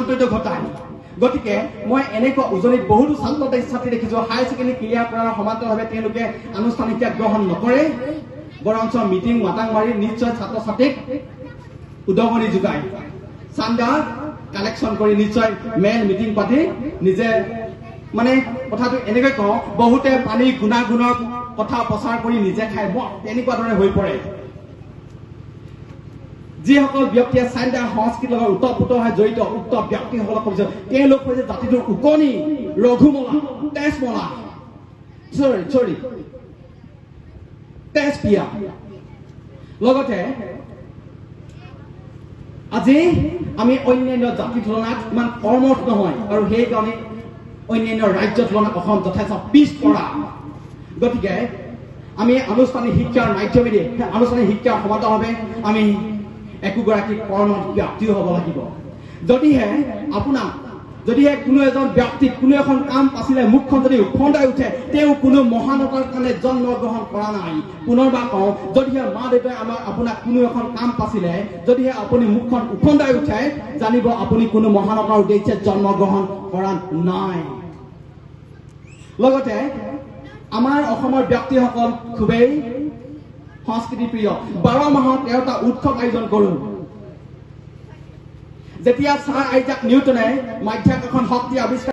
ৰূপান্তৰিত ঘটায় গতিকে মই এনেকুৱা উজনিত বহুতো ছাত্ৰী দেখিছোঁ হায়াৰ ছেকেণ্ডেৰী ক্লিয়াৰ কৰাৰ সমান্তৰালভাৱে তেওঁলোকে আনুষ্ঠানিক শিক্ষা গ্ৰহণ নকৰে বৰঞ্চ মিটিং মাতাং মাৰি নিশ্চয় ছাত্ৰ ছাত্ৰীক উদগনি যোগায় চান্দা কালেকশ্যন কৰি নিশ্চয় মেল মিটিং পাতি নিজে মানে কথাটো এনেকৈ কওঁ বহুতে পানী গুণাগুণৰ কথা প্ৰচাৰ কৰি নিজে খায় তেনেকুৱা ধৰণে হৈ পৰে যিসকল ব্যক্তিয়ে চান্দা সংস্কৃতিৰ লগত ওতঃপ্ৰোতভাৱে জড়িত উক্ত ব্যক্তিসকলক কৈছে তেওঁলোক হৈছে জাতিটোৰ উকনি ৰঘুমলা তেজমলা তেজপিয়া লগতে আজি আমি অন্যান্য জাতিৰ তুলনাত ইমান কৰ্মঠ নহয় আৰু সেইকাৰণে অন্যান্য ৰাজ্যৰ তুলনাত অসম যথেষ্ট পিছপৰা গতিকে আমি আনুষ্ঠানিক শিক্ষাৰ মাধ্যমেৰে আনুষ্ঠানিক শিক্ষাৰ সমান্তৰালভাৱে আমি একোগৰাকী কৰ্মঠ ব্যক্তিও হ'ব লাগিব যদিহে কোনো এজন ব্যক্তিক কোনো এখন কাম পাছিলে মুখখন যদি উফন্দাই উঠে তেওঁ কোনো মহানতাৰ কাৰণে জন্মগ্ৰহণ কৰা নাই পুনৰবাৰ কওঁ যদিহে মা দেউতাই আপোনাক কোনো এখন কাম পাছিলে যদিহে আপুনি মুখখন উফন্দাই উঠে জানিব আপুনি কোনো মহানতাৰ উদ্দেশ্যে জন্মগ্ৰহণ কৰা নাই লগতে আমাৰ অসমৰ ব্যক্তিসকল খুবেই সংস্কৃতিপ্ৰিয় 12 মাহত 13টা উৎসৱ আয়োজন কৰোঁ যেতিয়া ছাৰ আইজাক নিউটনে মাধ্যাকৰ্ষণ শক্তি আৱিষ্কাৰ